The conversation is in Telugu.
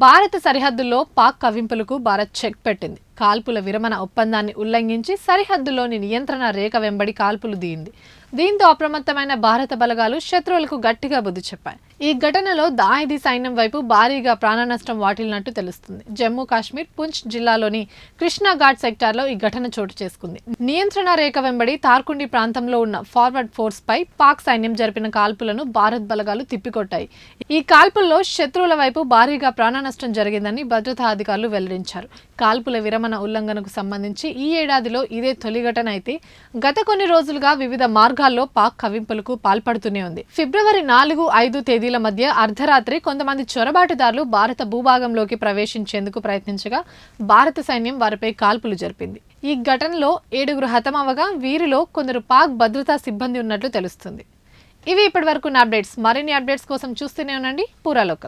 భారత సరిహద్దుల్లో పాక్ కవ్వింపులకు భారత్ చెక్ పెట్టింది. కాల్పుల విరమణ ఒప్పందాన్ని ఉల్లంఘించి సరిహద్దులోని నియంత్రణ రేఖ వెంబడి కాల్పులు దిగింది. దీంతో అప్రమత్తమైన భారత బలగాలు శత్రువులకు గట్టిగా బుద్ధి చెప్పాయి. ఈ ఘటనలో దాయిదీ సైన్యం వైపు భారీగా ప్రాణనష్టం వాటిల్లినట్టు తెలుస్తుంది. జమ్మూ కాశ్మీర్ పుంచ్ జిల్లాలోని కృష్ణా ఘాట్ సెక్టార్లో ఈ ఘటన చోటు చేసుకుంది. నియంత్రణ రేఖ వెంబడి తార్కుండి ప్రాంతంలో ఉన్న ఫార్వర్డ్ ఫోర్స్ పై పాక్ సైన్యం జరిపిన కాల్పులను భారత్ బలగాలు తిప్పికొట్టాయి. ఈ కాల్పుల్లో శత్రువుల వైపు భారీగా ప్రాణనష్టం జరిగిందని భద్రతా అధికారులు వెల్లడించారు. కాల్పుల విరమణ ఉల్లంఘనకు సంబంధించి ఈ ఏడాదిలో ఇదే తొలి ఘటన అయితే గత కొన్ని రోజులుగా వివిధ మార్గాల్లో పాక్ కవ్వింపులకు పాల్పడుతూనే ఉంది. ఫిబ్రవరి 4, 5 తేదీల మధ్య అర్ధరాత్రి కొంతమంది చొరబాటుదారులు భారత భూభాగంలోకి ప్రవేశించేందుకు ప్రయత్నించగా భారత సైన్యం వారిపై కాల్పులు జరిపింది. ఈ ఘటనలో 7 హతమవగా వీరిలో కొందరు పాక్ భద్రతా సిబ్బంది ఉన్నట్లు తెలుస్తుంది. ఇవి ఇప్పటివరకు ఉన్న అప్డేట్స్. మరిన్ని అప్డేట్స్ కోసం చూస్తూనే ఉండండి పూరా లోకల్.